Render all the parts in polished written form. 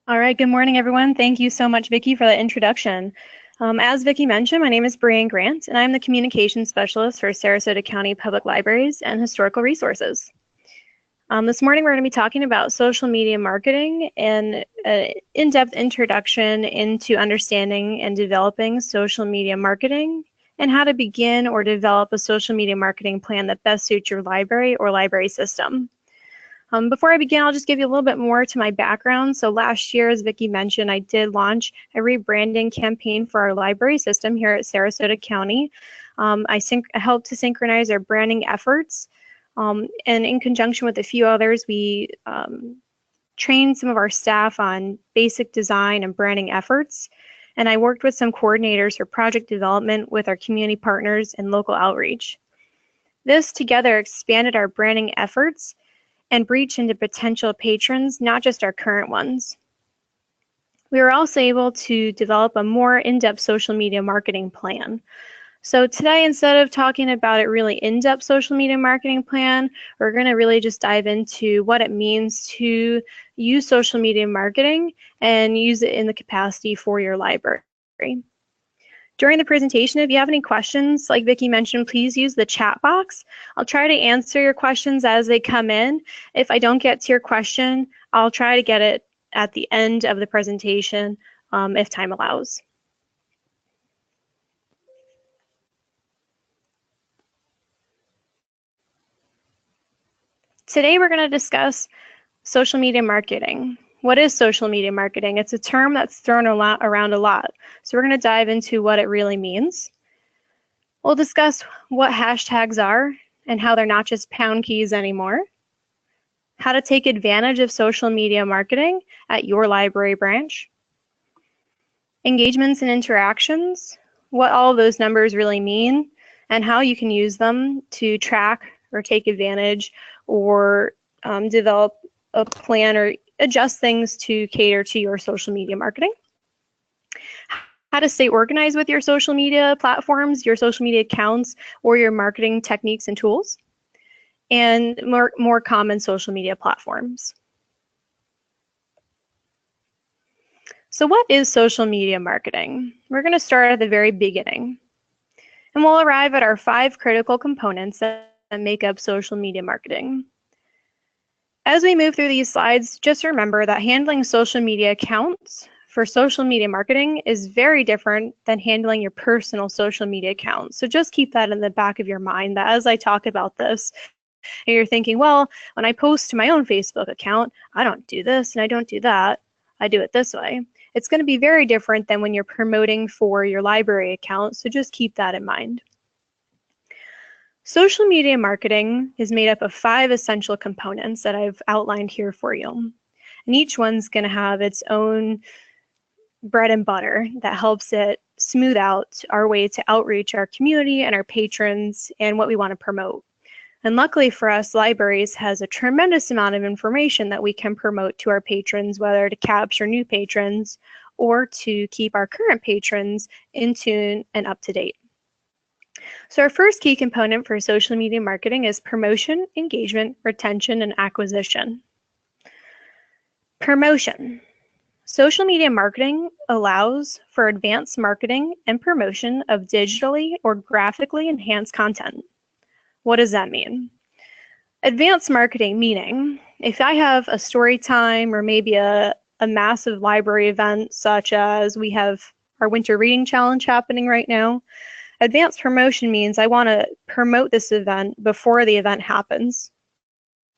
All right, good morning, everyone. Thank you so much, Vicki, for that introduction. As Vicki mentioned, my name is Brianne Grant, and I'm the Communications Specialist for Sarasota County Public Libraries and Historical Resources. This morning, we're going to be talking about social media marketing and an in-depth introduction into understanding and developing social media marketing and how to begin or develop a social media marketing plan that best suits your library or library system. Before I begin, I'll just give you a little bit more to my background. So last year, as Vicki mentioned, I did launch a rebranding campaign for our library system here at Sarasota County. I helped to synchronize our branding efforts. And in conjunction with a few others, we trained some of our staff on basic design and branding efforts. And I worked with some coordinators for project development with our community partners and local outreach. This together expanded our branding efforts and reach into potential patrons, not just our current ones. We were also able to develop a more in-depth social media marketing plan. So today, instead of talking about a really in-depth social media marketing plan, we're going to really just dive into what it means to use social media marketing and use it in the capacity for your library. During the presentation, if you have any questions, like Vicki mentioned, please use the chat box. I'll try to answer your questions as they come in. If I don't get to your question, I'll try to get it at the end of the presentation if time allows. Today, we're going to discuss social media marketing. What is social media marketing? It's a term that's thrown around a lot. So we're going to dive into what it really means. We'll discuss what hashtags are and how they're not just pound keys anymore. How to take advantage of social media marketing at your library branch. Engagements and interactions, what all of those numbers really mean, and how you can use them to track or take advantage or develop a plan or adjust things to cater to your social media marketing. How to stay organized with your social media platforms, your social media accounts, or your marketing techniques and tools, and more common social media platforms. So what is social media marketing? We're going to start at the very beginning, and we'll arrive at our 5 critical components that make up social media marketing. As we move through these slides, just remember that handling social media accounts for social media marketing is very different than handling your personal social media account. So just keep that in the back of your mind, that as I talk about this, and you're thinking, well, when I post to my own Facebook account, I don't do this and I don't do that. I do it this way. It's going to be very different than when you're promoting for your library account. So just keep that in mind. Social media marketing is made up of 5 essential components that I've outlined here for you. And each one's going to have its own bread and butter that helps it smooth out our way to outreach our community and our patrons and what we want to promote. And luckily for us, libraries has a tremendous amount of information that we can promote to our patrons, whether to capture new patrons or to keep our current patrons in tune and up to date. So our first key component for social media marketing is promotion, engagement, retention, and acquisition. Promotion. Social media marketing allows for advanced marketing and promotion of digitally or graphically enhanced content. What does that mean? Advanced marketing meaning if I have a story time or maybe a massive library event, such as we have our winter reading challenge happening right now, advanced promotion means I want to promote this event before the event happens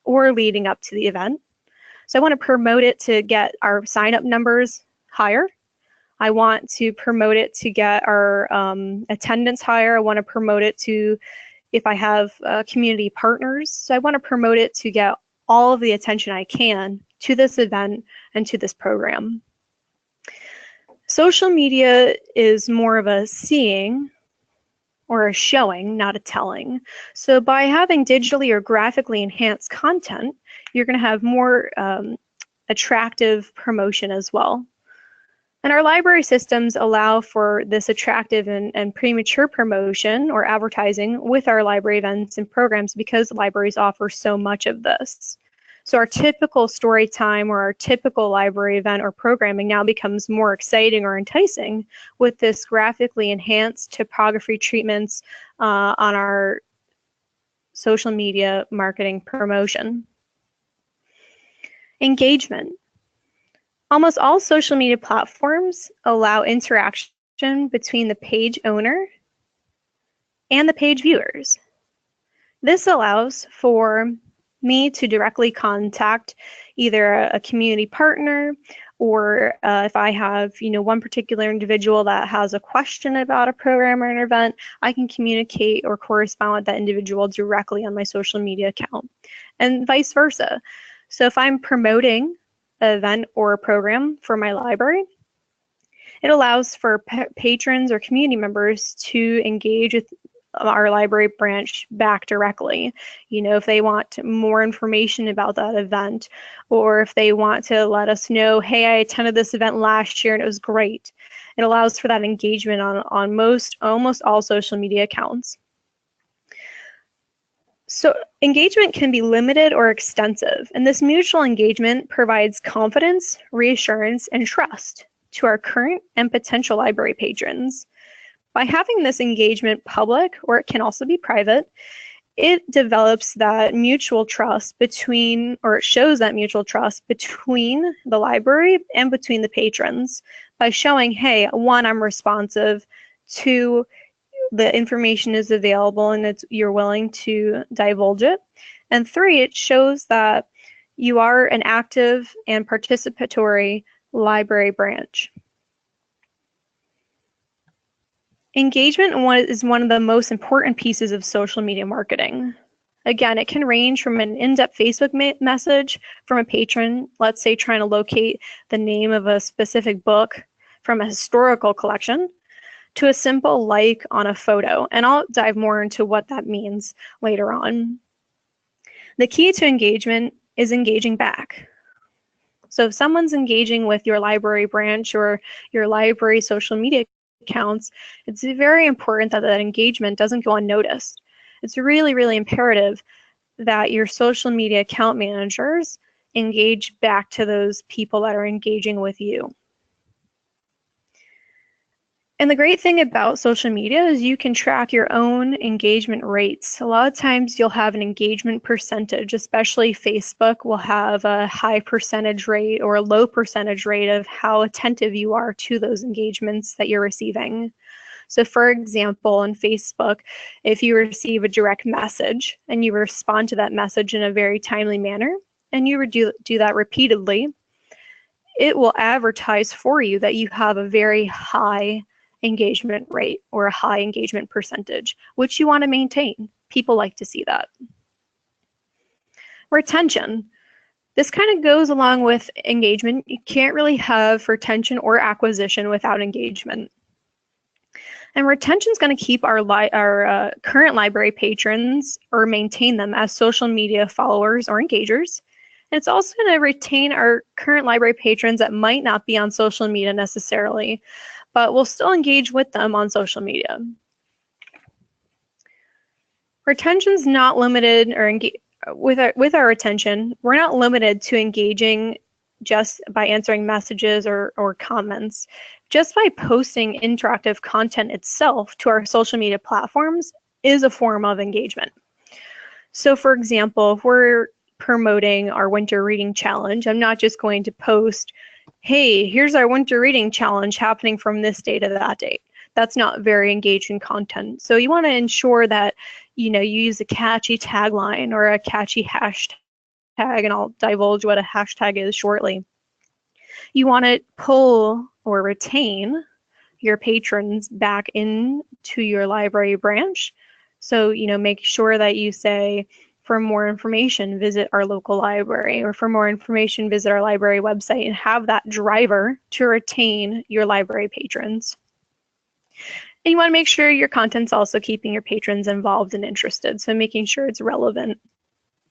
or leading up to the event. So I want to promote it to get our sign-up numbers higher. I want to promote it to get our attendance higher. I want to promote it to, if I have community partners, so I want to promote it to get all of the attention I can to this event and to this program. Social media is more of a seeing or a showing, not a telling. So by having digitally or graphically enhanced content, you're going to have more attractive promotion as well. And our library systems allow for this attractive and premature promotion or advertising with our library events and programs because libraries offer so much of this. So our typical story time or our typical library event or programming now becomes more exciting or enticing with this graphically enhanced typography treatments on our social media marketing promotion. Engagement. Almost all social media platforms allow interaction between the page owner and the page viewers. This allows for me to directly contact either a community partner, or if I have, one particular individual that has a question about a program or an event, I can communicate or correspond with that individual directly on my social media account, and vice versa. So if I'm promoting an event or a program for my library, it allows for patrons or community members to engage with our library branch back directly. If they want more information about that event, or if they want to let us know, hey, I attended this event last year and it was great. It allows for that engagement on almost all social media accounts. So engagement can be limited or extensive, and this mutual engagement provides confidence, reassurance, and trust to our current and potential library patrons. By having this engagement public, or it can also be private, it develops that mutual trust between, or it shows that mutual trust between the library and between the patrons by showing, hey, one, I'm responsive, two, the information is available and you're willing to divulge it, and three, it shows that you are an active and participatory library branch. Engagement is one of the most important pieces of social media marketing. Again, it can range from an in-depth Facebook message from a patron, let's say trying to locate the name of a specific book from a historical collection, to a simple like on a photo, and I'll dive more into what that means later on. The key to engagement is engaging back. So if someone's engaging with your library branch or your library social media accounts, it's very important that that engagement doesn't go unnoticed. It's really, really imperative that your social media account managers engage back to those people that are engaging with you. And the great thing about social media is you can track your own engagement rates. A lot of times you'll have an engagement percentage, especially Facebook will have a high percentage rate or a low percentage rate of how attentive you are to those engagements that you're receiving. So for example, on Facebook, if you receive a direct message and you respond to that message in a very timely manner, and you do that repeatedly, it will advertise for you that you have a very high engagement rate or a high engagement percentage, which you want to maintain. People like to see that. Retention. This kind of goes along with engagement. You can't really have retention or acquisition without engagement. And retention is going to keep our current library patrons or maintain them as social media followers or engagers. And it's also going to retain our current library patrons that might not be on social media necessarily, but we'll still engage with them on social media. Retention's not limited, or with our retention, we're not limited to engaging just by answering messages or comments. Just by posting interactive content itself to our social media platforms is a form of engagement. So for example, if we're promoting our winter reading challenge, I'm not just going to post, hey, here's our winter reading challenge happening from this date to that date. That's not very engaging content. So you want to ensure that you use a catchy tagline or a catchy hashtag, and I'll divulge what a hashtag is shortly. You want to pull or retain your patrons back into your library branch. So make sure that you say, for more information, visit our local library, or for more information, visit our library website, and have that driver to retain your library patrons. And you want to make sure your content's also keeping your patrons involved and interested, so making sure it's relevant.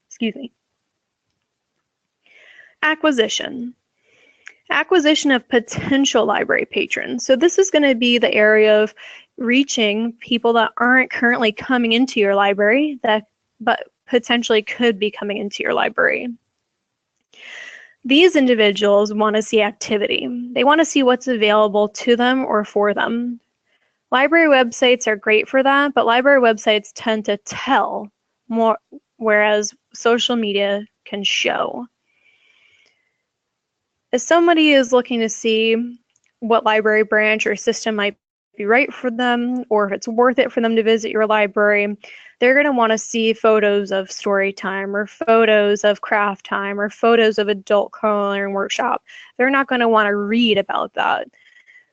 Excuse me. Acquisition. Acquisition of potential library patrons. So this is going to be the area of reaching people that aren't currently coming into your library, but potentially could be coming into your library. These individuals want to see activity. They want to see what's available to them or for them. Library websites are great for that, but library websites tend to tell more, whereas social media can show. If somebody is looking to see what library branch or system might be right for them, or if it's worth it for them to visit your library, they're going to want to see photos of story time or photos of craft time or photos of adult coloring workshop. They're not going to want to read about that.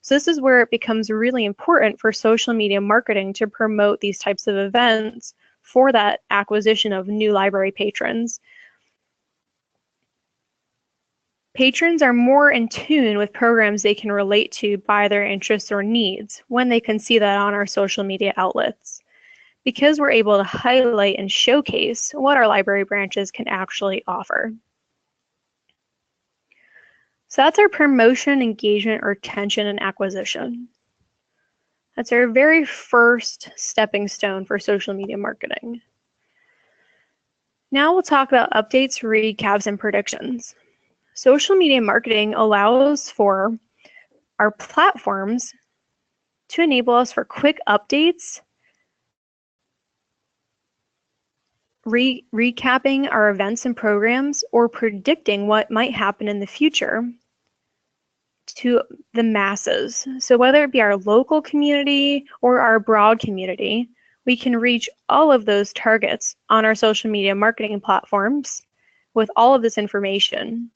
So this is where it becomes really important for social media marketing to promote these types of events for that acquisition of new library patrons. Patrons are more in tune with programs they can relate to by their interests or needs when they can see that on our social media outlets, because we're able to highlight and showcase what our library branches can actually offer. So that's our promotion, engagement, retention, and acquisition. That's our very first stepping stone for social media marketing. Now we'll talk about updates, recaps, and predictions. Social media marketing allows for our platforms to enable us for quick updates, recapping our events and programs, or predicting what might happen in the future to the masses. So whether it be our local community or our broad community, we can reach all of those targets on our social media marketing platforms with all of this information.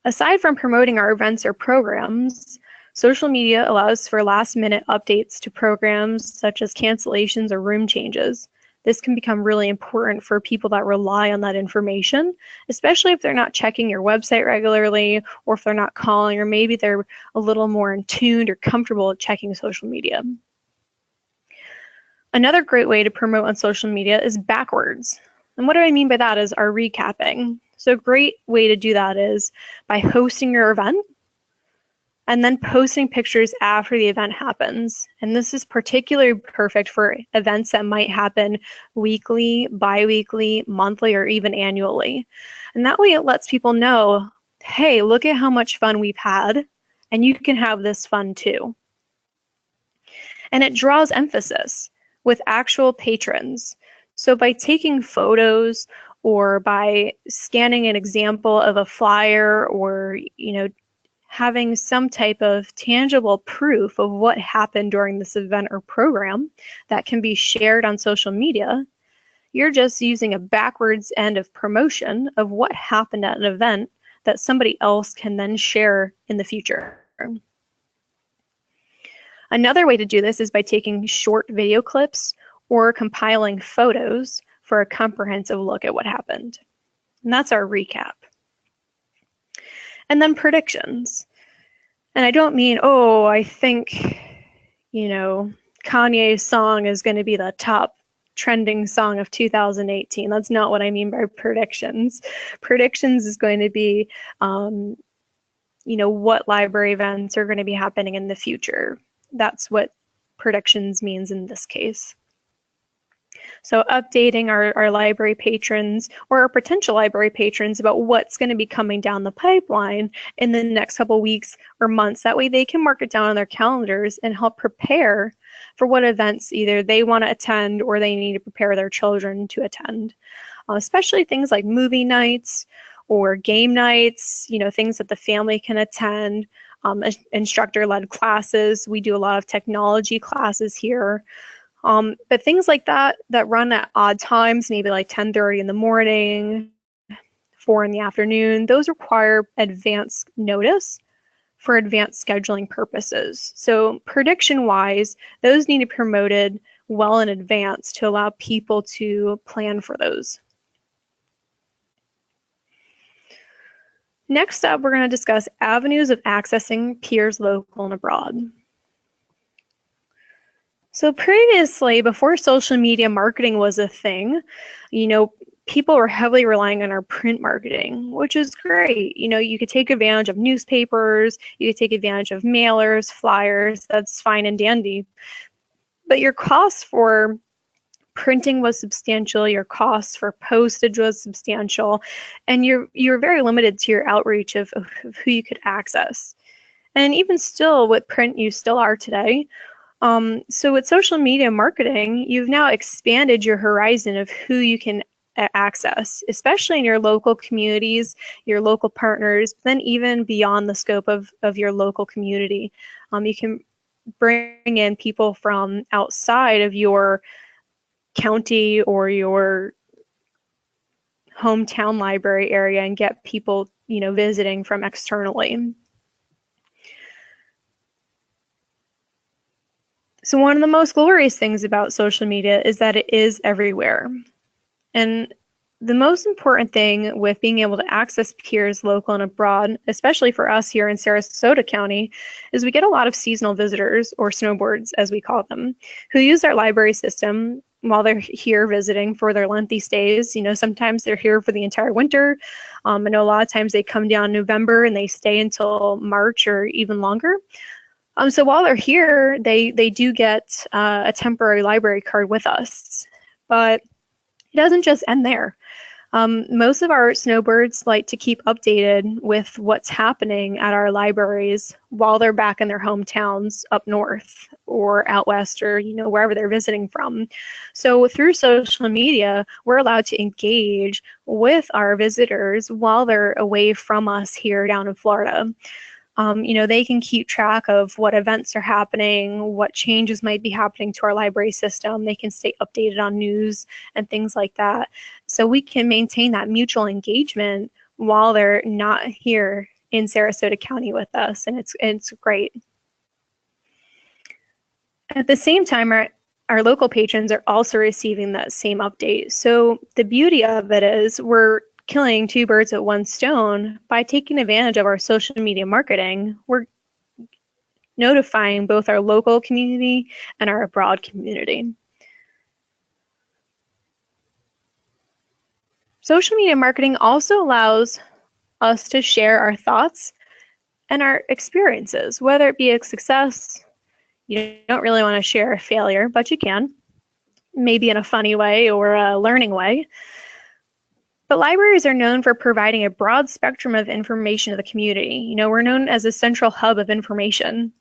Aside from promoting our events or programs, social media allows for last-minute updates to programs such as cancellations or room changes. This can become really important for people that rely on that information, especially if they're not checking your website regularly, or if they're not calling, or maybe they're a little more in tune or comfortable with checking social media. Another great way to promote on social media is backwards. And what do I mean by that is our recapping. So a great way to do that is by hosting your event and then posting pictures after the event happens. And this is particularly perfect for events that might happen weekly, bi-weekly, monthly, or even annually. And that way it lets people know, hey, look at how much fun we've had, and you can have this fun too. And it draws emphasis with actual patrons. So by taking photos or by scanning an example of a flyer, or having some type of tangible proof of what happened during this event or program that can be shared on social media, you're just using a backwards end of promotion of what happened at an event that somebody else can then share in the future. Another way to do this is by taking short video clips or compiling photos for a comprehensive look at what happened. And that's our recap. And then predictions. And I don't mean, oh, I think, Kanye's song is going to be the top trending song of 2018. That's not what I mean by predictions. Predictions is going to be, what library events are going to be happening in the future. That's what predictions means in this case. So updating our library patrons or our potential library patrons about what's going to be coming down the pipeline in the next couple weeks or months. That way they can mark it down on their calendars and help prepare for what events either they want to attend or they need to prepare their children to attend. Especially things like movie nights or game nights, things that the family can attend, instructor-led classes. We do a lot of technology classes here. But things like that run at odd times, maybe like 10:30 in the morning, 4 in the afternoon, those require advance notice for advanced scheduling purposes. So prediction-wise, those need to be promoted well in advance to allow people to plan for those. Next up, we're going to discuss avenues of accessing peers local and abroad. So previously, before social media marketing was a thing, people were heavily relying on our print marketing, which is great. You could take advantage of newspapers, you could take advantage of mailers, flyers, that's fine and dandy. But your costs for printing was substantial, your costs for postage was substantial, and you're very limited to your outreach of who you could access. And even still, with print, you still are today. So with social media marketing, you've now expanded your horizon of who you can access, especially in your local communities, your local partners, then even beyond the scope of your local community. You can bring in people from outside of your county or your hometown library area and get people, visiting from externally. So one of the most glorious things about social media is that it is everywhere. And the most important thing with being able to access peers local and abroad, especially for us here in Sarasota County, is we get a lot of seasonal visitors, or snowbirds as we call them, who use our library system while they're here visiting for their lengthy stays. Sometimes they're here for the entire winter. I know a lot of times they come down November and they stay until March or even longer. So while they're here, they do get a temporary library card with us, but it doesn't just end there. Most of our snowbirds like to keep updated with what's happening at our libraries while they're back in their hometowns up north or out west, or wherever they're visiting from. So through social media, we're allowed to engage with our visitors while they're away from us here down in Florida. They can keep track of what events are happening, what changes might be happening to our library system. They can stay updated on news and things like that. So we can maintain that mutual engagement while they're not here in Sarasota County with us, and it's great. At the same time, our local patrons are also receiving that same update. So the beauty of it is we're killing two birds with one stone by taking advantage of our social media marketing. We're notifying both our local community and our abroad community. Social media marketing also allows us to share our thoughts and our experiences, whether it be a success. You don't really want to share a failure, but you can, maybe in a funny way or a learning way. But libraries are known for providing a broad spectrum of information to the community. We're known as a central hub of information.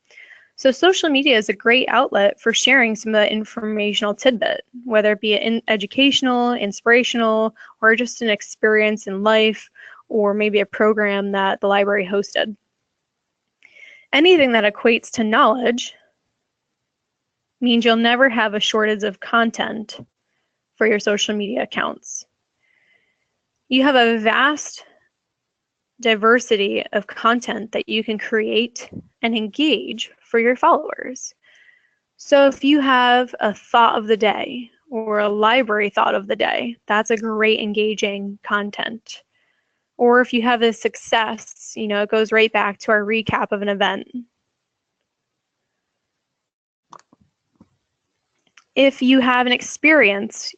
So social media is a great outlet for sharing some of the informational tidbit, whether it be educational, inspirational, or just an experience in life, or maybe a program that the library hosted. Anything that equates to knowledge means you'll never have a shortage of content for your social media accounts. You have a vast diversity of content that you can create and engage for your followers. So if you have a thought of the day or a library thought of the day, that's a great engaging content. Or if you have a success, it goes right back to our recap of an event. If you have an experience,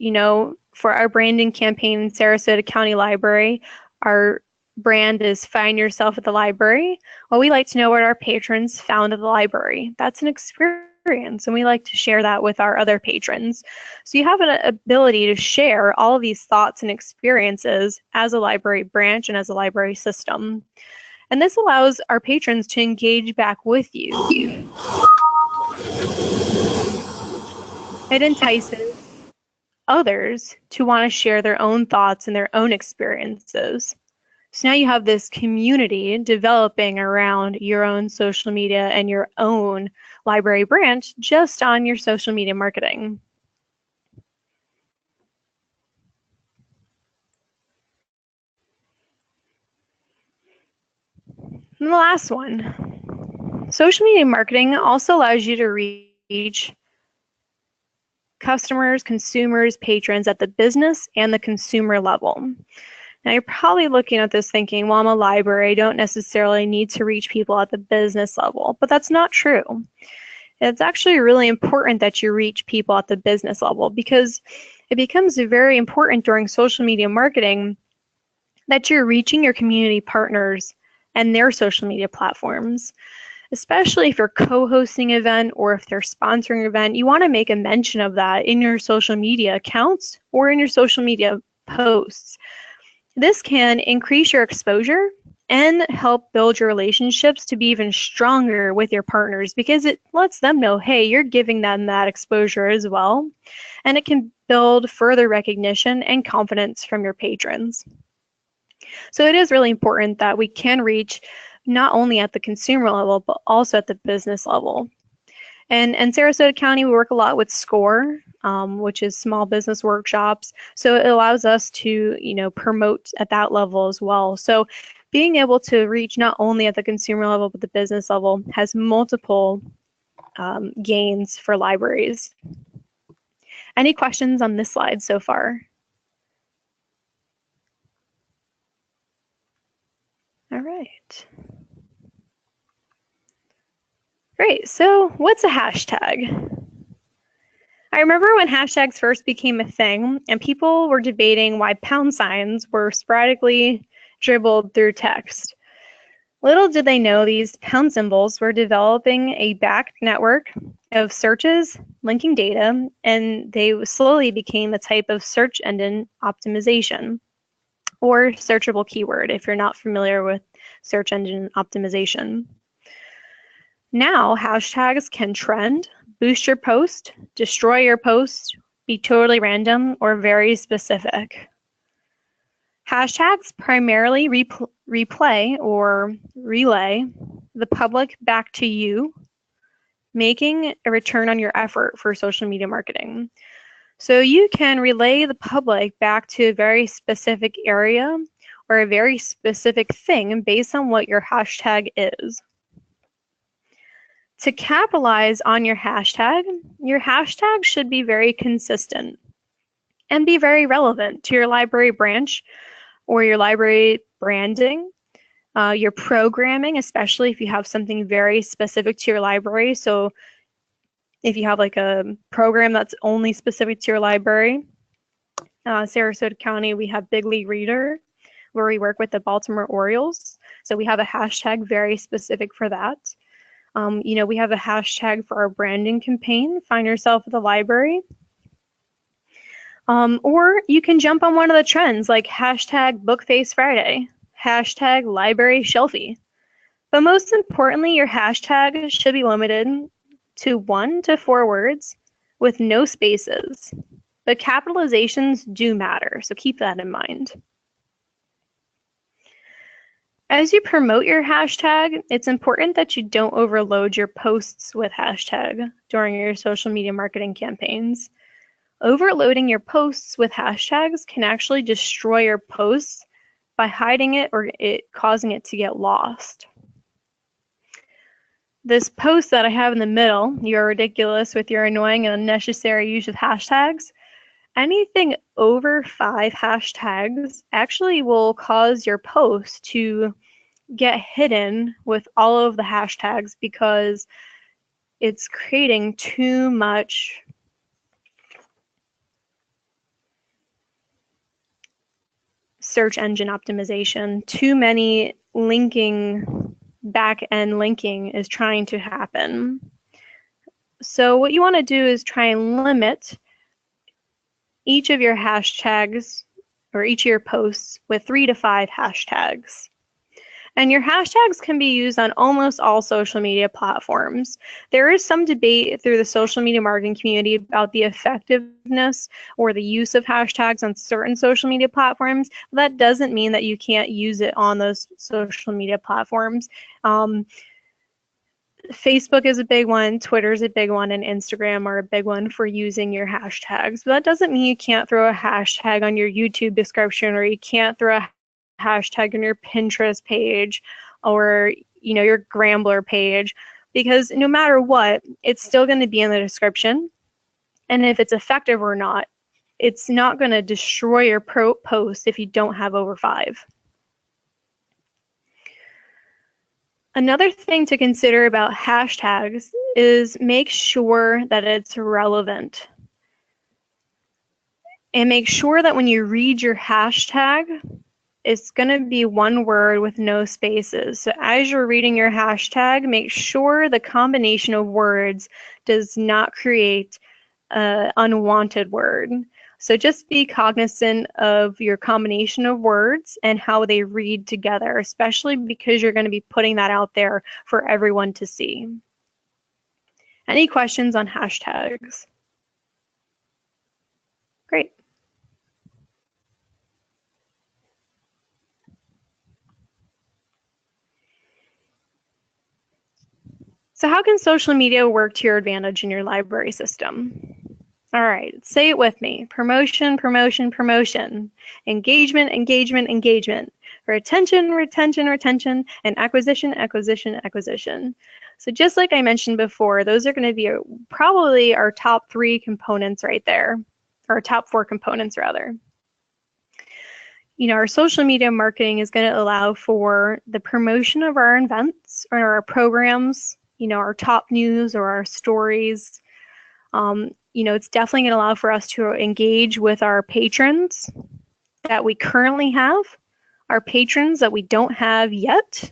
for our branding campaign in Sarasota County Library, our brand is Find Yourself at the Library. Well, we like to know what our patrons found at the library. That's an experience, and we like to share that with our other patrons. So you have an ability to share all of these thoughts and experiences as a library branch and as a library system. And this allows our patrons to engage back with you. It entices others to want to share their own thoughts and their own experiences. So now you have this community developing around your own social media and your own library branch just on your social media marketing. And the last one, social media marketing also allows you to reach customers, consumers, patrons at the business and the consumer level. Now you're probably looking at this thinking, well, I'm a library, I don't necessarily need to reach people at the business level, but that's not true. It's actually really important that you reach people at the business level, because it becomes very important during social media marketing that you're reaching your community partners and their social media platforms, especially if you're co-hosting an event or if they're sponsoring an event, you want to make a mention of that in your social media accounts or in your social media posts. This can increase your exposure and help build your relationships to be even stronger with your partners, because it lets them know, hey, you're giving them that exposure as well. And it can build further recognition and confidence from your patrons. So it is really important that we can reach not only at the consumer level, but also at the business level. And in Sarasota County, we work a lot with SCORE, which is small business workshops. So it allows us to, promote at that level as well. So being able to reach not only at the consumer level, but the business level has multiple gains for libraries. Any questions on this slide so far? All right. Great, so what's a hashtag? I remember when hashtags first became a thing and people were debating why pound signs were sporadically dribbled through text. Little did they know these pound symbols were developing a back network of searches, linking data, and they slowly became a type of search engine optimization, or searchable keyword if you're not familiar with search engine optimization. Now, hashtags can trend, boost your post, destroy your post, be totally random, or very specific. Hashtags primarily replay or relay the public back to you, making a return on your effort for social media marketing. So you can relay the public back to a very specific area or a very specific thing based on what your hashtag is. To capitalize on your hashtag should be very consistent and be very relevant to your library branch or your library branding, your programming, especially if you have something very specific to your library. So if you have like a program that's only specific to your library, Sarasota County, we have Big League Reader, where we work with the Baltimore Orioles. So we have a hashtag very specific for that. We have a hashtag for our branding campaign, Find Yourself at the Library. Or you can jump on one of the trends like hashtag Bookface Friday, hashtag Library Shelfie. But most importantly, your hashtag should be limited to 1 to 4 words with no spaces. But capitalizations do matter, so keep that in mind. As you promote your hashtag, it's important that you don't overload your posts with hashtag during your social media marketing campaigns. Overloading your posts with hashtags can actually destroy your posts by hiding it or causing it to get lost. This post that I have in the middle, "You're ridiculous with your annoying and unnecessary use of hashtags," anything over 5 hashtags actually will cause your post to get hidden with all of the hashtags because it's creating too much search engine optimization. Too many linking, back-end linking is trying to happen. So what you want to do is try and limit each of your hashtags or each of your posts with 3 to 5 hashtags. And your hashtags can be used on almost all social media platforms. There is some debate through the social media marketing community about the effectiveness or the use of hashtags on certain social media platforms. That doesn't mean that you can't use it on those social media platforms. Facebook is a big one, Twitter is a big one, and Instagram are a big one for using your hashtags. But that doesn't mean you can't throw a hashtag on your YouTube description, or you can't throw a hashtag on your Pinterest page or your Grambler page, because no matter what, it's still going to be in the description. And if it's effective or not, it's not going to destroy your post if you don't have over 5. Another thing to consider about hashtags is make sure that it's relevant. And make sure that when you read your hashtag, it's going to be one word with no spaces. So as you're reading your hashtag, make sure the combination of words does not create an unwanted word. So just be cognizant of your combination of words and how they read together, especially because you're going to be putting that out there for everyone to see. Any questions on hashtags? Great. So how can social media work to your advantage in your library system? All right, say it with me. Promotion, promotion, promotion. Engagement, engagement, engagement. Retention, retention, retention. And acquisition, acquisition, acquisition. So just like I mentioned before, those are going to be probably our top 3 components right there, or top 4 components rather. You know, our social media marketing is going to allow for the promotion of our events or our programs, you know, our top news or our stories. You know, it's definitely going to allow for us to engage with our patrons that we currently have, our patrons that we don't have yet.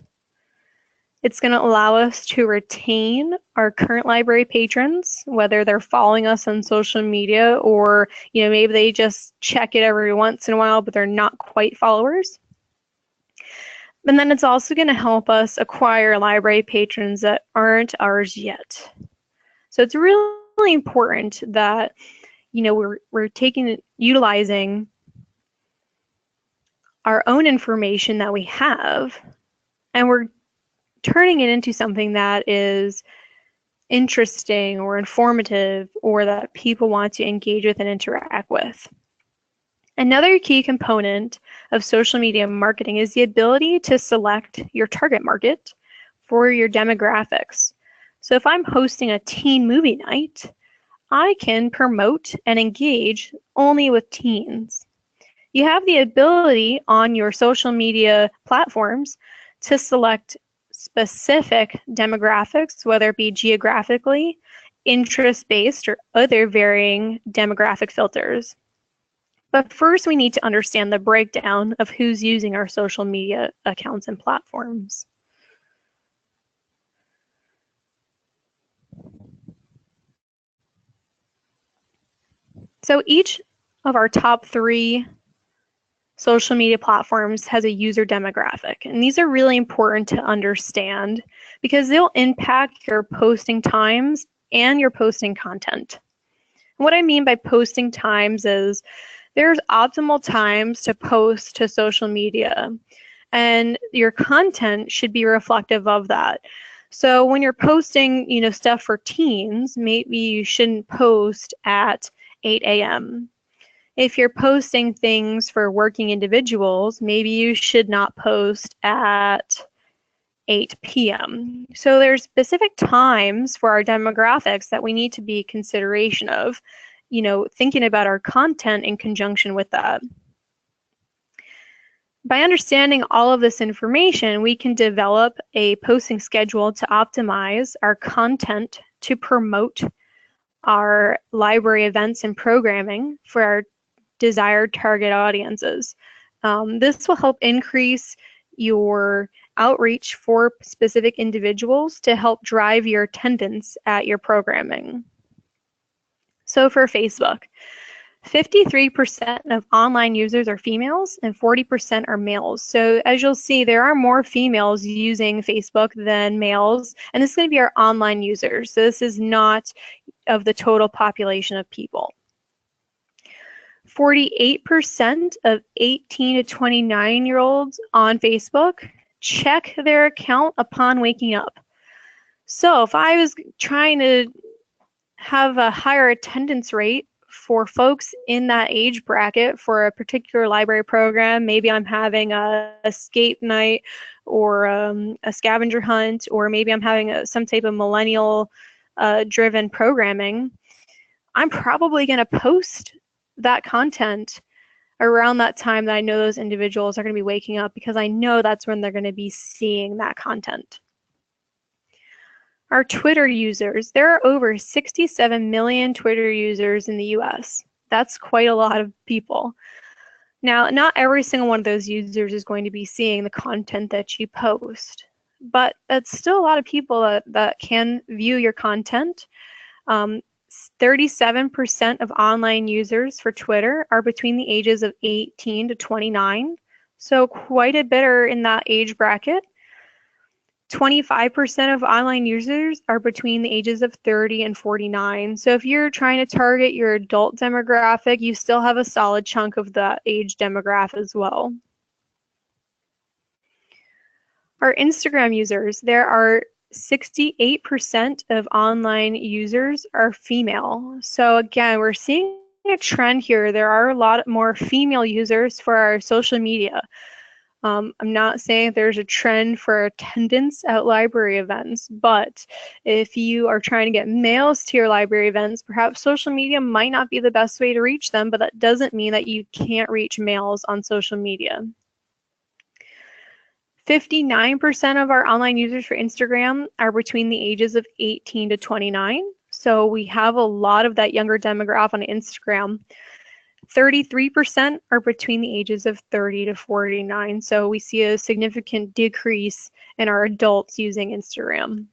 It's going to allow us to retain our current library patrons, whether they're following us on social media or, you know, maybe they just check it every once in a while, but they're not quite followers. And then it's also going to help us acquire library patrons that aren't ours yet. So it's really important that, you know, we're utilizing our own information that we have, and we're turning it into something that is interesting or informative or that people want to engage with and interact with. Another key component of social media marketing is the ability to select your target market for your demographics. So if I'm hosting a teen movie night, I can promote and engage only with teens. You have the ability on your social media platforms to select specific demographics, whether it be geographically, interest-based, or other varying demographic filters. But first, we need to understand the breakdown of who's using our social media accounts and platforms. So each of our top 3 social media platforms has a user demographic, and these are really important to understand because they'll impact your posting times and your posting content. What I mean by posting times is there's optimal times to post to social media, and your content should be reflective of that. So when you're posting, you know, stuff for teens, maybe you shouldn't post at 8 a.m. If you're posting things for working individuals, maybe you should not post at 8 p.m. So there's specific times for our demographics that we need to be consideration of, you know, thinking about our content in conjunction with that. By understanding all of this information, we can develop a posting schedule to optimize our content to promote our library events and programming for our desired target audiences. This will help increase your outreach for specific individuals to help drive your attendance at your programming. So for Facebook, 53% of online users are females and 40% are males. So as you'll see, there are more females using Facebook than males, and this is going to be our online users. So this is not of the total population of people. 48% of 18 to 29-year-olds on Facebook check their account upon waking up. So if I was trying to have a higher attendance rate for folks in that age bracket for a particular library program, maybe I'm having a escape night or a scavenger hunt, or maybe I'm having some type of millennial driven programming, I'm probably going to post that content around that time that I know those individuals are going to be waking up, because I know that's when they're going to be seeing that content. Our Twitter users, there are over 67 million Twitter users in the US. That's quite a lot of people. Now, not every single one of those users is going to be seeing the content that you post, but it's still a lot of people that can view your content. 37% of online users for Twitter are between the ages of 18 to 29, so quite a bit are in that age bracket. 25% of online users are between the ages of 30 and 49. So if you're trying to target your adult demographic, you still have a solid chunk of that age demographic as well. Our Instagram users, there are 68% of online users are female. So again, we're seeing a trend here. There are a lot more female users for our social media. I'm not saying there's a trend for attendance at library events, but if you are trying to get males to your library events, perhaps social media might not be the best way to reach them, but that doesn't mean that you can't reach males on social media. 59% of our online users for Instagram are between the ages of 18 to 29. So we have a lot of that younger demographic on Instagram. 33% are between the ages of 30 to 49. So we see a significant decrease in our adults using Instagram.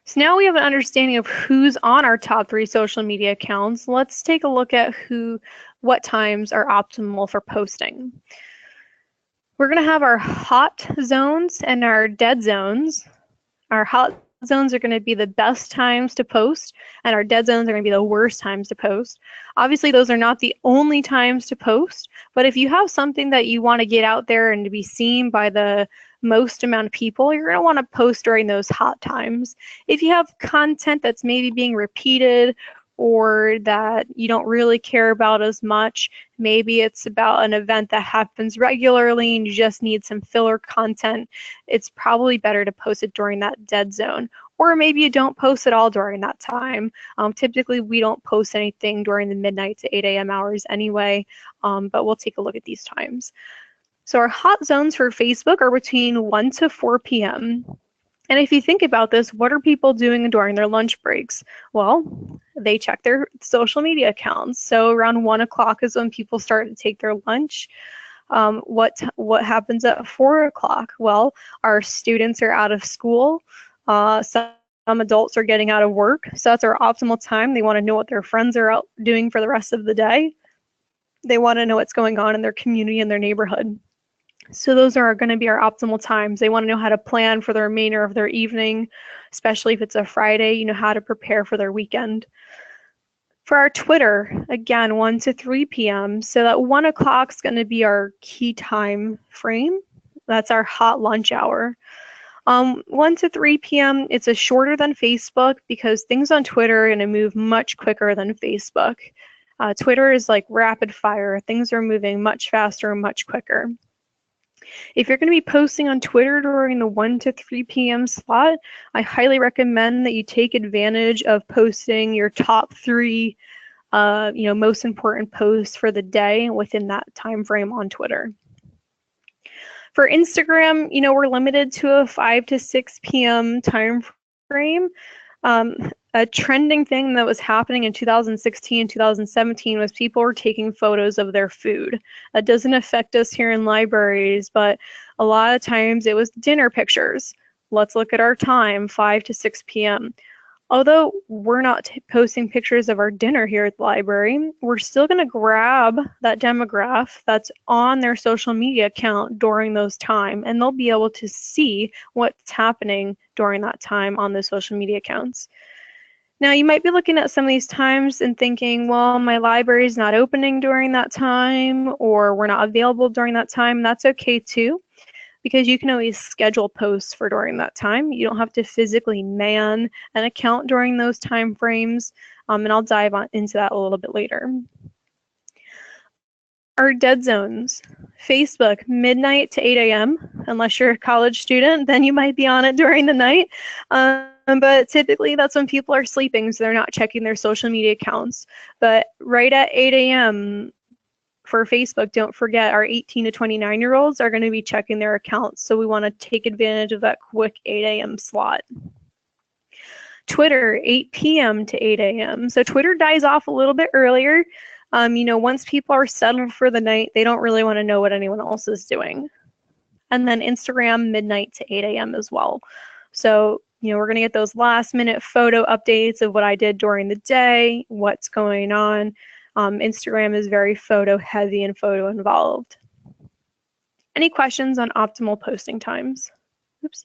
So now we have an understanding of who's on our top 3 social media accounts. Let's take a look at what times are optimal for posting. We're going to have our hot zones and our dead zones. Our hot zones are going to be the best times to post, and our dead zones are going to be the worst times to post. Obviously, those are not the only times to post, but if you have something that you want to get out there and to be seen by the most amount of people, you're going to want to post during those hot times. If you have content that's maybe being repeated or that you don't really care about as much, maybe it's about an event that happens regularly and you just need some filler content, it's probably better to post it during that dead zone. Or maybe you don't post at all during that time. Typically, we don't post anything during the midnight to 8 a.m. hours anyway, but we'll take a look at these times. So our hot zones for Facebook are between 1 to 4 p.m. And if you think about this, what are people doing during their lunch breaks? Well, they check their social media accounts. So around 1 o'clock is when people start to take their lunch. What happens at 4 o'clock? Well, our students are out of school. Some adults are getting out of work. So that's our optimal time. They want to know what their friends are out doing for the rest of the day. They want to know what's going on in their community and their neighborhood. So those are going to be our optimal times. They want to know how to plan for the remainder of their evening, especially if it's a Friday, you know how to prepare for their weekend. For our Twitter, again, 1 to 3 p.m. So that 1 o'clock is going to be our key time frame. That's our hot lunch hour. 1 to 3 p.m., it's a shorter than Facebook because things on Twitter are going to move much quicker than Facebook. Twitter is like rapid fire. Things are moving much faster and much quicker. If you're going to be posting on Twitter during the 1 to 3 p.m. slot, I highly recommend that you take advantage of posting your top 3 most important posts for the day within that time frame on Twitter. For Instagram, we're limited to a 5 to 6 p.m. time frame. A trending thing that was happening in 2016, 2017 was people were taking photos of their food. That doesn't affect us here in libraries, but a lot of times it was dinner pictures. Let's look at our time, 5 to 6 p.m. Although we're not posting pictures of our dinner here at the library, we're still going to grab that demographic that's on their social media account during those times, and they'll be able to see what's happening during that time on the social media accounts. Now, you might be looking at some of these times and thinking, well, my library is not opening during that time, or we're not available during that time. That's okay too, because you can always schedule posts for during that time. You don't have to physically man an account during those time frames, and I'll dive into that a little bit later. Our dead zones. Facebook, midnight to 8 a.m. Unless you're a college student, then you might be on it during the night. But typically that's when people are sleeping, so they're not checking their social media accounts. But right at 8 a.m. for Facebook, don't forget our 18 to 29-year-olds are going to be checking their accounts. So we want to take advantage of that quick 8 a.m. slot. Twitter, 8 p.m. to 8 a.m. So Twitter dies off a little bit earlier. Once people are settled for the night, they don't really want to know what anyone else is doing. And then Instagram, midnight to 8 a.m. as well. So, we're going to get those last minute photo updates of what I did during the day, what's going on. Instagram is very photo heavy and photo involved. Any questions on optimal posting times? Oops.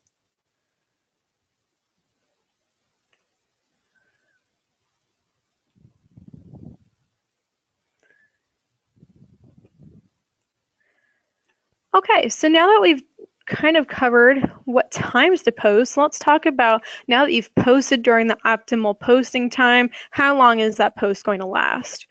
Okay, so now that we've kind of covered what times to post, let's talk about, now that you've posted during the optimal posting time, how long is that post going to last?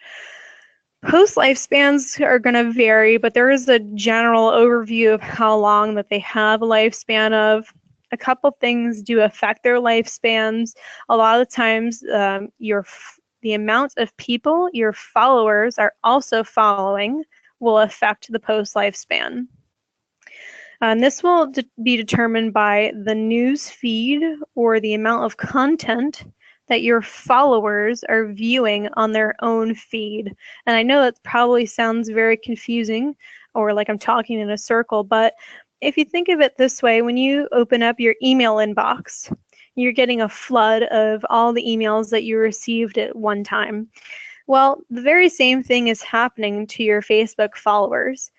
Post lifespans are going to vary, but there is a general overview of how long that they have a lifespan of. A couple things do affect their lifespans. A lot of the times, the amount of people your followers are also following will affect the post lifespan. This will be determined by the news feed or the amount of content that your followers are viewing on their own feed. And I know that probably sounds very confusing or like I'm talking in a circle, but if you think of it this way, when you open up your email inbox, you're getting a flood of all the emails that you received at one time. Well, the very same thing is happening to your Facebook followers.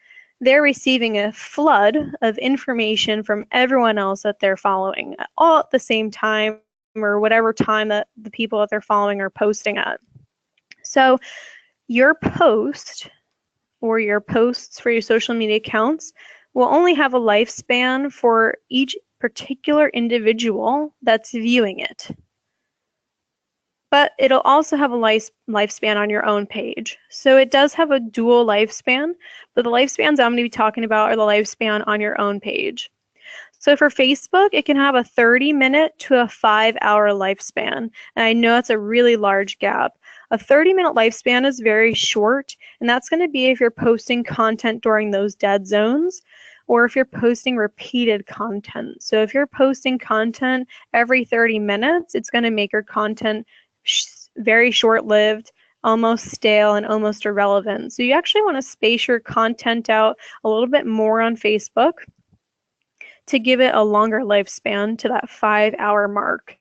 They're receiving a flood of information from everyone else that they're following all at the same time, or whatever time that the people that they're following are posting at. So your post or your posts for your social media accounts will only have a lifespan for each particular individual that's viewing it. But it'll also have a lifespan on your own page. So it does have a dual lifespan, but the lifespans I'm going to be talking about are the lifespan on your own page. So for Facebook, it can have a 30-minute to a 5-hour lifespan. And I know that's a really large gap. A 30-minute lifespan is very short, and that's going to be if you're posting content during those dead zones, or if you're posting repeated content. So if you're posting content every 30 minutes, it's going to make your content very short-lived, almost stale, and almost irrelevant. So you actually want to space your content out a little bit more on Facebook to give it a longer lifespan to that 5-hour mark.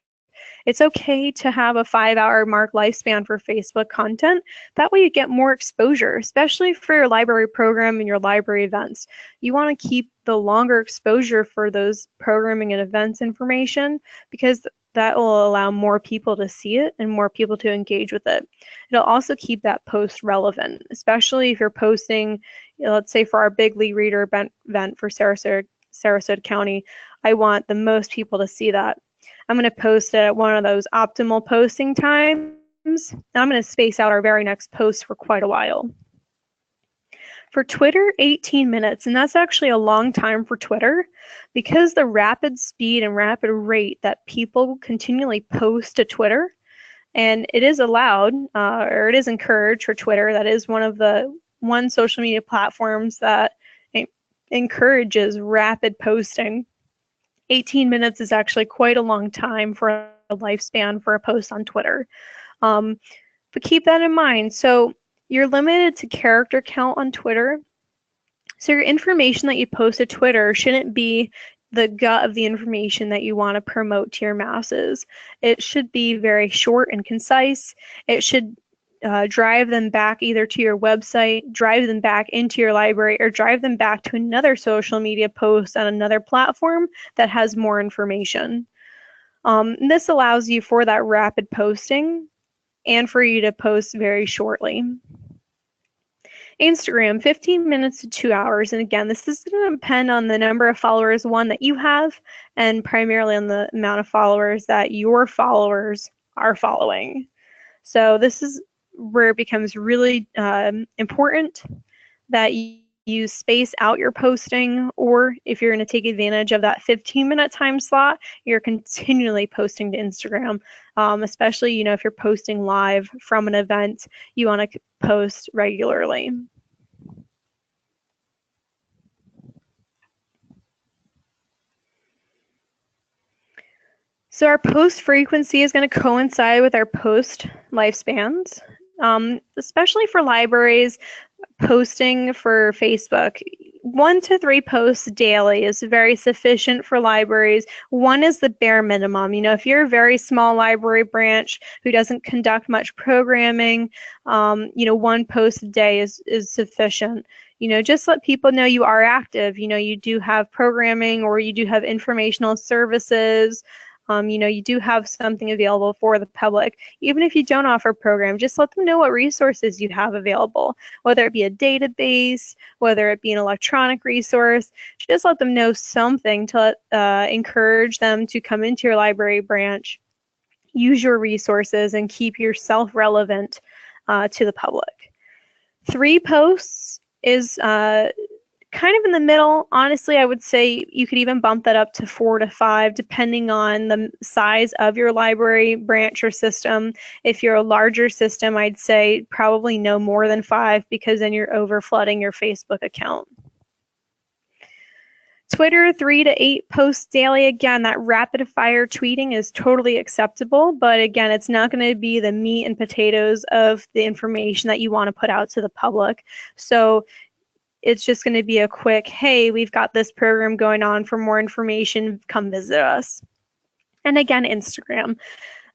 It's okay to have a 5-hour mark lifespan for Facebook content. That way you get more exposure, especially for your library program and your library events. You want to keep the longer exposure for those programming and events information because that will allow more people to see it and more people to engage with it. It'll also keep that post relevant, especially if you're posting, let's say for our Big League Reader event for Sarasota County, I want the most people to see that. I'm going to post it at one of those optimal posting times. I'm going to space out our very next post for quite a while. For Twitter, 18 minutes, and that's actually a long time for Twitter because the rapid speed and rapid rate that people continually post to Twitter, and it is allowed or it is encouraged for Twitter. That is one of the social media platforms that encourages rapid posting. 18 minutes is actually quite a long time for a lifespan for a post on Twitter. But keep that in mind. So you're limited to character count on Twitter. So your information that you post to Twitter shouldn't be the gut of the information that you want to promote to your masses. It should be very short and concise. It should drive them back either to your website, drive them back into your library, or drive them back to another social media post on another platform that has more information. This allows you for that rapid posting and for you to post very shortly. Instagram, 15 minutes to 2 hours. And again, this is going to depend on the number of followers, one, that you have, and primarily on the amount of followers that your followers are following. So this is where it becomes really important that you space out your posting, or if you're going to take advantage of that 15-minute time slot, you're continually posting to Instagram, especially if you're posting live from an event, you want to post regularly. So our post frequency is going to coincide with our post lifespans, especially for libraries posting for Facebook. 1 to 3 posts daily is very sufficient for libraries. 1 is the bare minimum. If you're a very small library branch who doesn't conduct much programming, 1 post a day is sufficient. Just let people know you are active. You do have programming, or you do have informational services. You do have something available for the public. Even if you don't offer a program, just let them know what resources you have available, whether it be a database, whether it be an electronic resource. Just let them know something to encourage them to come into your library branch, use your resources, and keep yourself relevant to the public. 3 posts is kind of in the middle. Honestly, I would say you could even bump that up to 4 to 5, depending on the size of your library branch or system. If you're a larger system, I'd say probably no more than 5, because then you're over flooding your Facebook account. Twitter, 3 to 8 posts daily. Again, that rapid fire tweeting is totally acceptable, but again, it's not going to be the meat and potatoes of the information that you want to put out to the public. So it's just going to be a quick, hey, we've got this program going on. For more information, come visit us. And again, Instagram.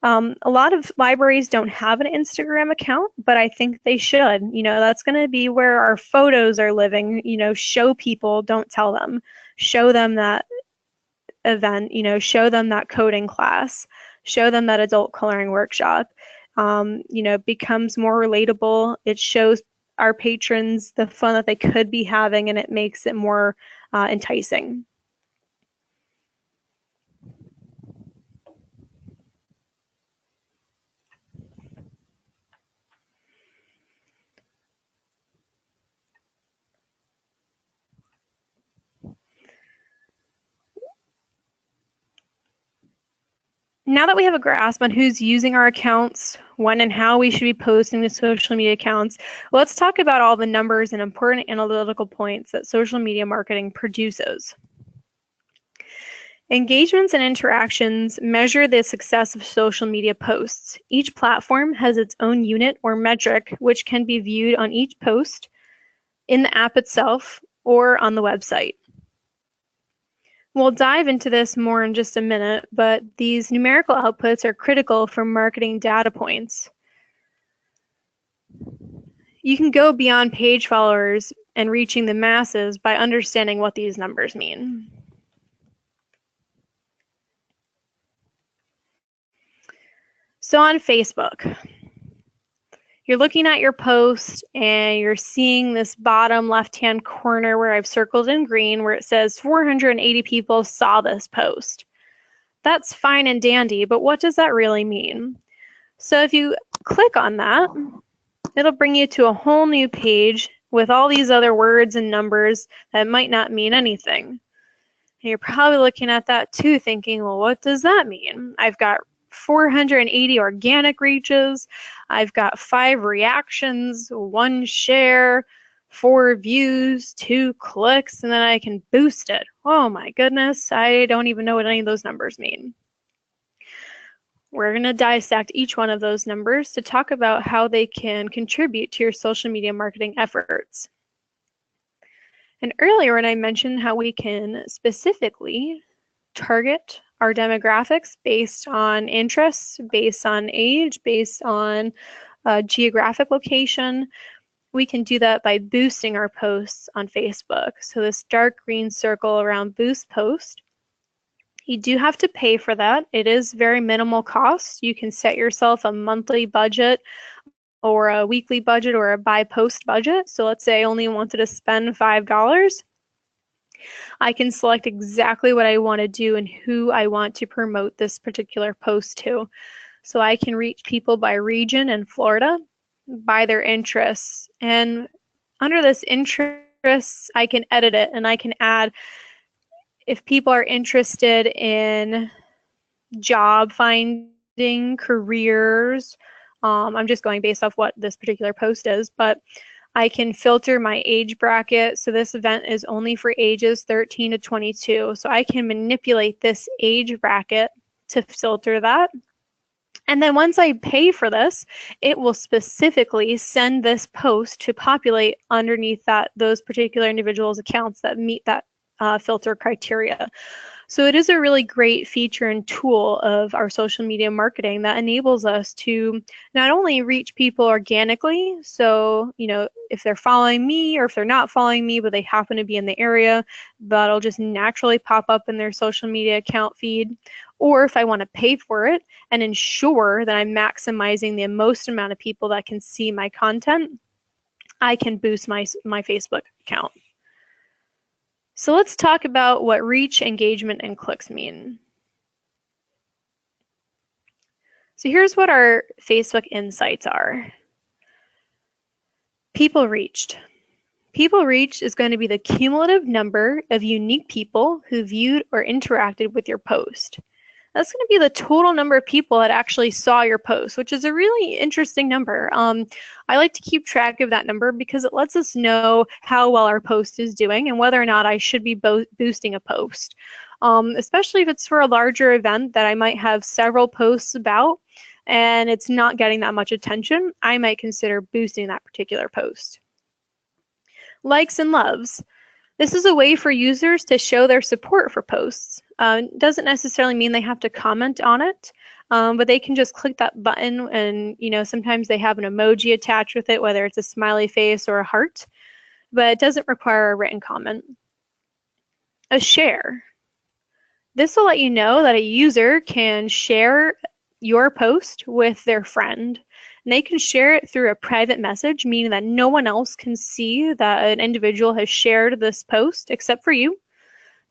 A lot of libraries don't have an Instagram account, but I think they should. That's going to be where our photos are living. Show people, don't tell them. Show them that event, show them that coding class, show them that adult coloring workshop. It becomes more relatable. It shows our patrons the fun that they could be having, and it makes it more enticing. Now that we have a grasp on who's using our accounts, when and how we should be posting to social media accounts, let's talk about all the numbers and important analytical points that social media marketing produces. Engagements and interactions measure the success of social media posts. Each platform has its own unit or metric, which can be viewed on each post, in the app itself, or on the website. We'll dive into this more in just a minute, but these numerical outputs are critical for marketing data points. You can go beyond page followers and reaching the masses by understanding what these numbers mean. So on Facebook, you're looking at your post and you're seeing this bottom left-hand corner where I've circled in green where it says 480 people saw this post. That's fine and dandy, but what does that really mean? So if you click on that, it'll bring you to a whole new page with all these other words and numbers that might not mean anything. And you're probably looking at that too, thinking, well, what does that mean? I've got 480 organic reaches, I've got 5 reactions, 1 share, 4 views, 2 clicks, and then I can boost it. Oh my goodness, I don't even know what any of those numbers mean. We're going to dissect each one of those numbers to talk about how they can contribute to your social media marketing efforts. And earlier when I mentioned how we can specifically target our demographics based on interests, based on age, based on geographic location, we can do that by boosting our posts on Facebook. So this dark green circle around boost post, you do have to pay for that. It is very minimal cost. You can set yourself a monthly budget or a weekly budget or a by post budget. So let's say I only wanted to spend $5. I can select exactly what I want to do and who I want to promote this particular post to. So I can reach people by region in Florida, by their interests. And under this interests, I can edit it and I can add if people are interested in job finding, careers. I'm just going based off what this particular post is, but I can filter my age bracket. So this event is only for ages 13 to 22. So I can manipulate this age bracket to filter that. And then once I pay for this, it will specifically send this post to populate underneath those particular individuals' accounts that meet that filter criteria. So it is a really great feature and tool of our social media marketing that enables us to not only reach people organically, so if they're following me or if they're not following me but they happen to be in the area, that'll just naturally pop up in their social media account feed. Or if I want to pay for it and ensure that I'm maximizing the most amount of people that can see my content, I can boost my Facebook account. So let's talk about what reach, engagement, and clicks mean. So here's what our Facebook insights are. People reached. People reached is going to be the cumulative number of unique people who viewed or interacted with your post. That's going to be the total number of people that actually saw your post, which is a really interesting number. I like to keep track of that number because it lets us know how well our post is doing and whether or not I should be boosting a post. Especially if it's for a larger event that I might have several posts about and it's not getting that much attention, I might consider boosting that particular post. Likes and loves. This is a way for users to show their support for posts. Doesn't necessarily mean they have to comment on it, but they can just click that button and, sometimes they have an emoji attached with it, whether it's a smiley face or a heart, but it doesn't require a written comment. A share. This will let you know that a user can share your post with their friend. And they can share it through a private message, meaning that no one else can see that an individual has shared this post except for you.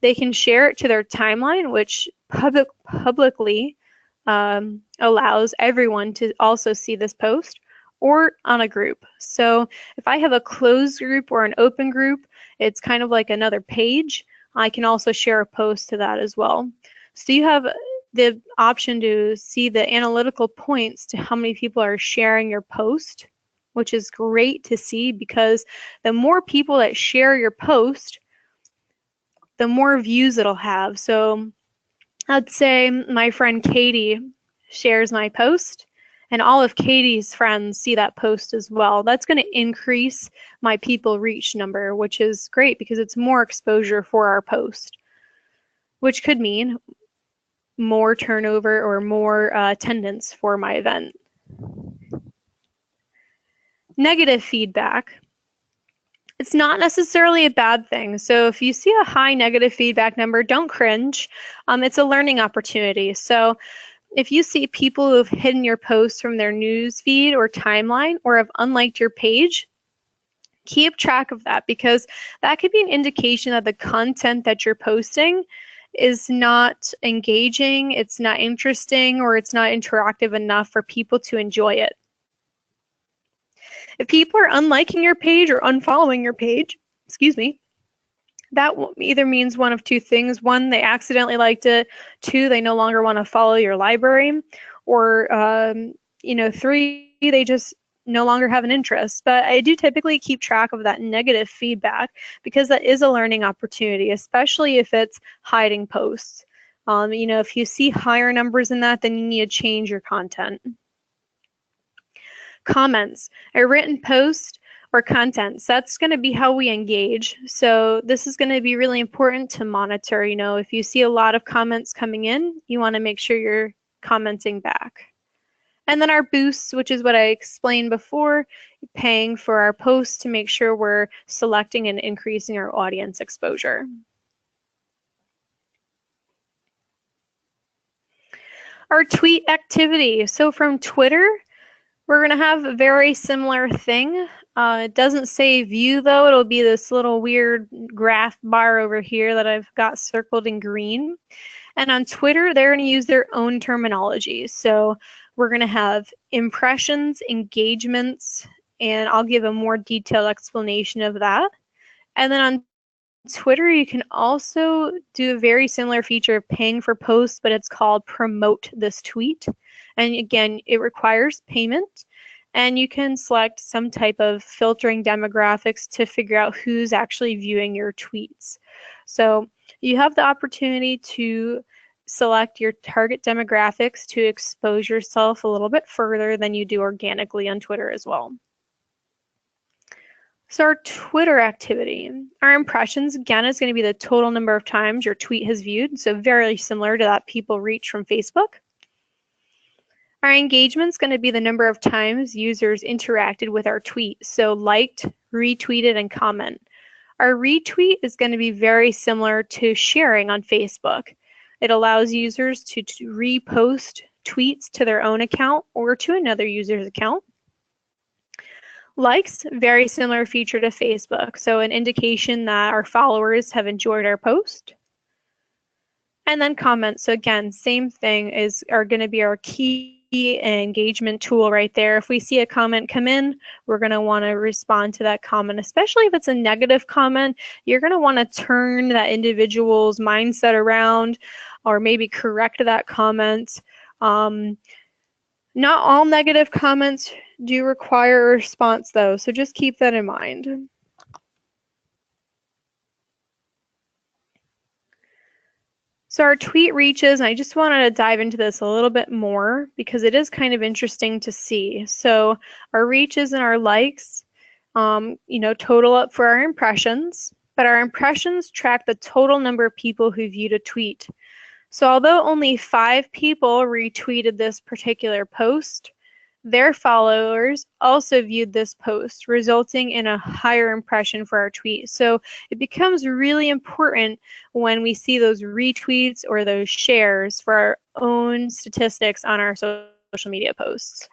They can share it to their timeline, which publicly allows everyone to also see this post, or on a group. So if I have a closed group or an open group, it's kind of like another page. I can also share a post to that as well. So you have the option to see the analytical points to how many people are sharing your post, which is great to see because the more people that share your post, the more views it'll have. So I'd say my friend Katie shares my post and all of Katie's friends see that post as well. That's going to increase my people reach number, which is great because it's more exposure for our post, which could mean more turnover or more attendance for my event. Negative feedback. It's not necessarily a bad thing. So if you see a high negative feedback number, don't cringe. It's a learning opportunity. So if you see people who have hidden your posts from their news feed or timeline or have unliked your page, keep track of that because that could be an indication that the content that you're posting is not engaging, it's not interesting, or it's not interactive enough for people to enjoy it. If people are unliking your page or unfollowing your page, that either means one of two things. One, they accidentally liked it. Two, they no longer want to follow your library. Or, three, they just no longer have an interest. But I do typically keep track of that negative feedback because that is a learning opportunity, especially if it's hiding posts. If you see higher numbers in that, then you need to change your content. Comments, a written post or content. So that's going to be how we engage. So this is going to be really important to monitor. If you see a lot of comments coming in, you want to make sure you're commenting back. And then our boosts, which is what I explained before, paying for our posts to make sure we're selecting and increasing our audience exposure. Our tweet activity. So from Twitter, we're going to have a very similar thing. It doesn't say view though. It'll be this little weird graph bar over here that I've got circled in green. And on Twitter, they're going to use their own terminology. So we're going to have impressions, engagements, and I'll give a more detailed explanation of that. And then on Twitter, you can also do a very similar feature of paying for posts, but it's called promote this tweet. And again, it requires payment. And you can select some type of filtering demographics to figure out who's actually viewing your tweets. So you have the opportunity to select your target demographics to expose yourself a little bit further than you do organically on Twitter as well. So our Twitter activity, our impressions, again, is going to be the total number of times your tweet has viewed, so very similar to that people reach from Facebook. Our engagement is going to be the number of times users interacted with our tweet, so liked, retweeted, and comment. Our retweet is going to be very similar to sharing on Facebook. It allows users to repost tweets to their own account or to another user's account. Likes, very similar feature to Facebook, so an indication that our followers have enjoyed our post. And then comments, so again, same thing, are going to be our key engagement tool right there. If we see a comment come in, we're going to want to respond to that comment, especially if it's a negative comment. You're going to want to turn that individual's mindset around or maybe correct that comment. Not all negative comments do require a response though, so just keep that in mind. So our tweet reaches, and I just wanted to dive into this a little bit more because it is kind of interesting to see. So our reaches and our likes, total up for our impressions, but our impressions track the total number of people who viewed a tweet. So although only 5 people retweeted this particular post, their followers also viewed this post, resulting in a higher impression for our tweet. So it becomes really important when we see those retweets or those shares for our own statistics on our social media posts.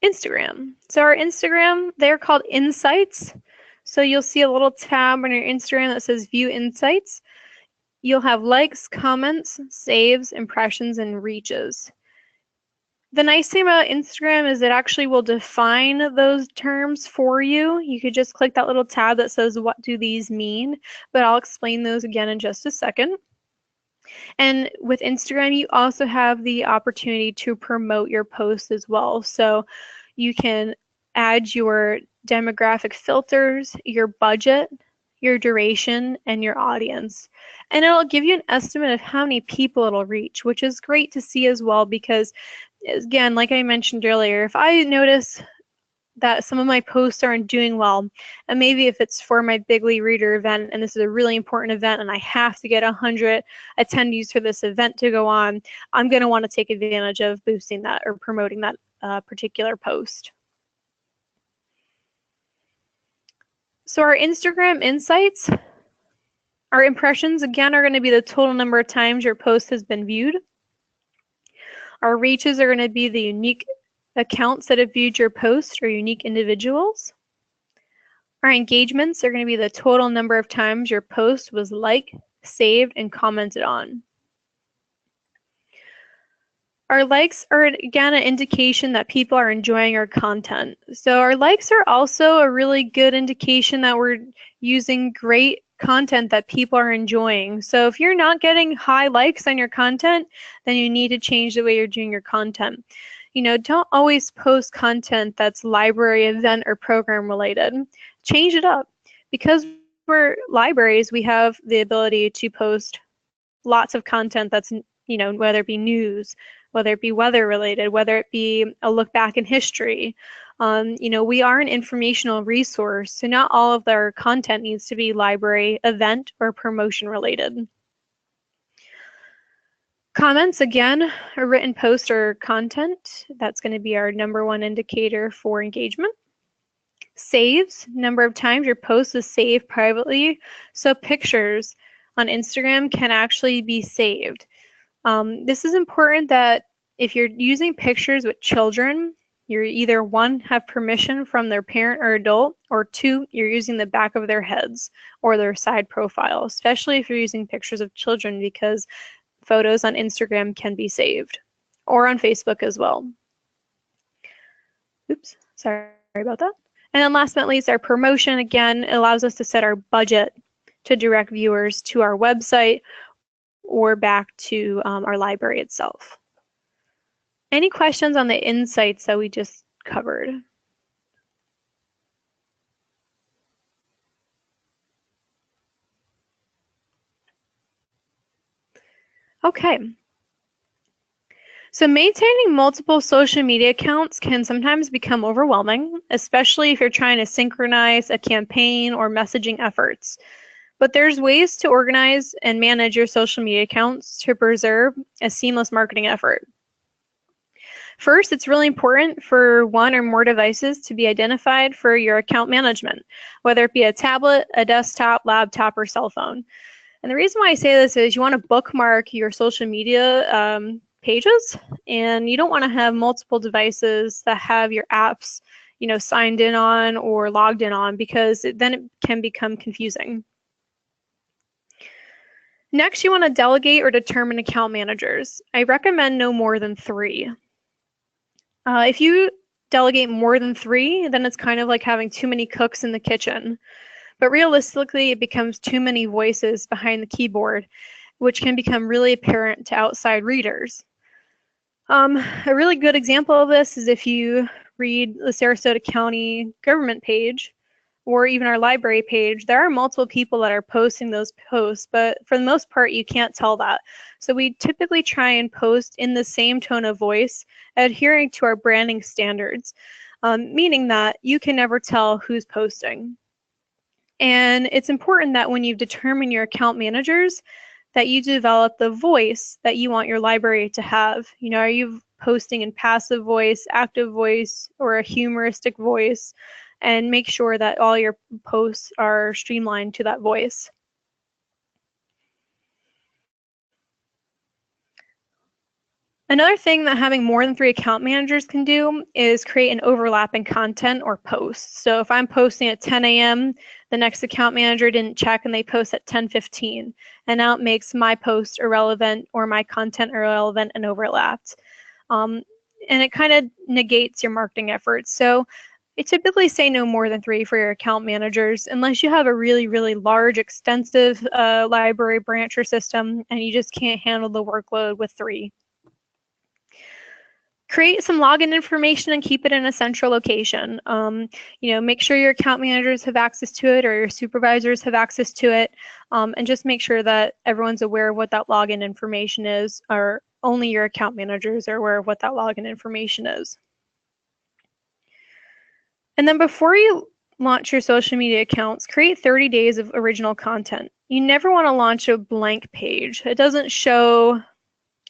Instagram. So our Instagram, they're called Insights. So you'll see a little tab on your Instagram that says View Insights. You'll have likes, comments, saves, impressions, and reaches. The nice thing about Instagram is it actually will define those terms for you. You could just click that little tab that says, what do these mean? But I'll explain those again in just a second. And with Instagram, you also have the opportunity to promote your posts as well. So you can add your demographic filters, your budget, your duration, and your audience. And it'll give you an estimate of how many people it'll reach, which is great to see as well because, again, like I mentioned earlier, if I notice that some of my posts aren't doing well, and maybe if it's for my Bigly Reader event, and this is a really important event, and I have to get 100 attendees for this event to go on, I'm going to want to take advantage of boosting that or promoting that particular post. So our Instagram Insights, our impressions, again, are going to be the total number of times your post has been viewed. Our reaches are going to be the unique accounts that have viewed your post or unique individuals. Our engagements are going to be the total number of times your post was liked, saved, and commented on. Our likes are, again, an indication that people are enjoying our content. So our likes are also a really good indication that we're using great content that people are enjoying. So if you're not getting high likes on your content, then you need to change the way you're doing your content. Don't always post content that's library, event, or program related. Change it up. Because we're libraries, we have the ability to post lots of content that's, whether it be news, whether it be weather related, whether it be a look back in history. We are an informational resource, so not all of our content needs to be library, event, or promotion related. Comments, again, a written post or content, that's going to be our #1 indicator for engagement. Saves, number of times your post is saved privately. So pictures on Instagram can actually be saved. This is important that if you're using pictures with children, you're either 1, have permission from their parent or adult, or 2, you're using the back of their heads or their side profile, especially if you're using pictures of children because photos on Instagram can be saved, or on Facebook as well. Oops, sorry about that. And then last but not least, our promotion, again, allows us to set our budget to direct viewers to our website or back to our library itself. Any questions on the insights that we just covered? Okay. So maintaining multiple social media accounts can sometimes become overwhelming, especially if you're trying to synchronize a campaign or messaging efforts. But there's ways to organize and manage your social media accounts to preserve a seamless marketing effort. First, it's really important for one or more devices to be identified for your account management, whether it be a tablet, a desktop, laptop, or cell phone. And the reason why I say this is you want to bookmark your social media pages, and you don't want to have multiple devices that have your apps, signed in on or logged in on, because then it can become confusing. Next, you want to delegate or determine account managers. I recommend no more than 3. If you delegate more than 3, then it's kind of like having too many cooks in the kitchen. But realistically, it becomes too many voices behind the keyboard, which can become really apparent to outside readers. A really good example of this is if you read the Sarasota County government page, or even our library page, there are multiple people that are posting those posts, but for the most part, you can't tell that. So we typically try and post in the same tone of voice, adhering to our branding standards, meaning that you can never tell who's posting. And it's important that when you determine your account managers, that you develop the voice that you want your library to have. Are you posting in passive voice, active voice, or a humoristic voice? And make sure that all your posts are streamlined to that voice. Another thing that having more than 3 account managers can do is create an overlapping content or posts. So if I'm posting at 10 a.m., the next account manager didn't check and they post at 10:15, and now it makes my post irrelevant or my content irrelevant and overlapped. And it kind of negates your marketing efforts. So I typically say no more than 3 for your account managers, unless you have a really, really large, extensive library branch or system, and you just can't handle the workload with 3. Create some login information and keep it in a central location. Make sure your account managers have access to it, or your supervisors have access to it, and just make sure that everyone's aware of what that login information is, or only your account managers are aware of what that login information is. And then before you launch your social media accounts, create 30 days of original content. You never want to launch a blank page. It doesn't show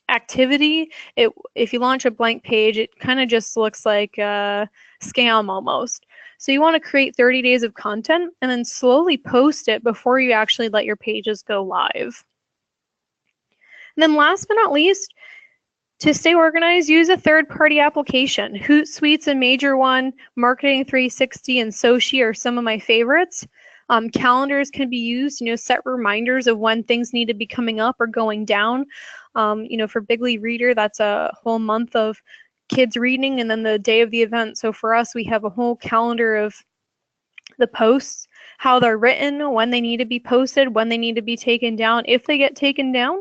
activity. If you launch a blank page, it kind of just looks like a scam almost. So you want to create 30 days of content and then slowly post it before you actually let your pages go live. And then last but not least, to stay organized, use a third-party application. Hootsuite's a major one. Marketing 360 and Soci are some of my favorites. Calendars can be used, set reminders of when things need to be coming up or going down. For Bigly Reader, that's a whole month of kids reading and then the day of the event. So for us, we have a whole calendar of the posts, how they're written, when they need to be posted, when they need to be taken down, if they get taken down.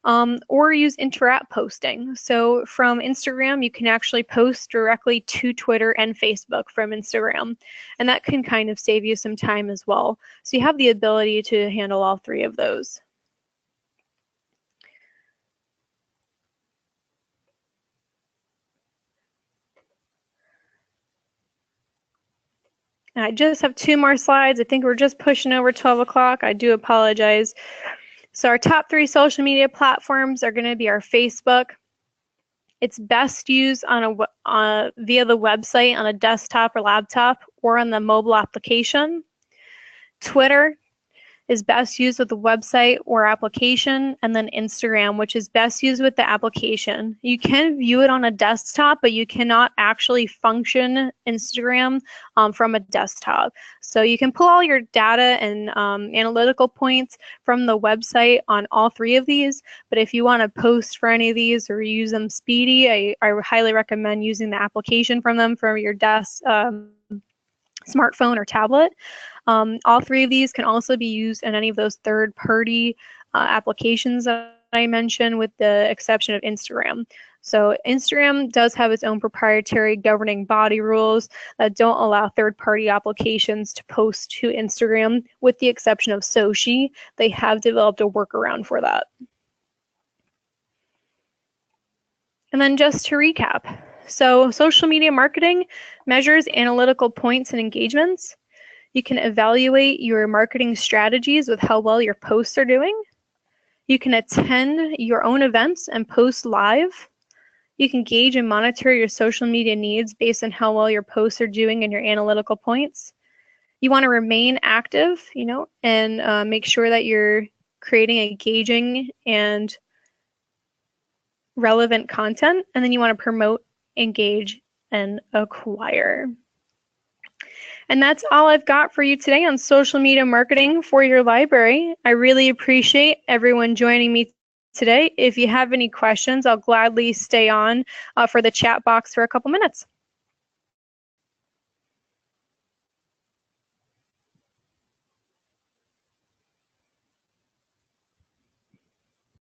Or use inter-app posting. So from Instagram, you can actually post directly to Twitter and Facebook from Instagram, and that can kind of save you some time as well. So you have the ability to handle all 3 of those. And I just have 2 more slides. I think we're just pushing over 12 o'clock. I do apologize. So our top 3 social media platforms are going to be our Facebook. It's best used via the website on a desktop or laptop, or on the mobile application. Twitter is best used with the website or application, and then Instagram, which is best used with the application. You can view it on a desktop, but you cannot actually function Instagram from a desktop. So you can pull all your data and analytical points from the website on all 3 of these, but if you want to post for any of these or use them speedy, I highly recommend using the application from them for your desk, smartphone or tablet. All 3 of these can also be used in any of those third-party applications that I mentioned, with the exception of Instagram. So Instagram does have its own proprietary governing body rules that don't allow third-party applications to post to Instagram, with the exception of Soci. They have developed a workaround for that. And then just to recap, so social media marketing measures analytical points and engagements. You can evaluate your marketing strategies with how well your posts are doing. You can attend your own events and post live. You can gauge and monitor your social media needs based on how well your posts are doing and your analytical points. You want to remain active, and make sure that you're creating engaging and relevant content. And then you want to promote, engage, and acquire. And that's all I've got for you today on social media marketing for your library. I really appreciate everyone joining me today. If you have any questions, I'll gladly stay on for the chat box for a couple minutes.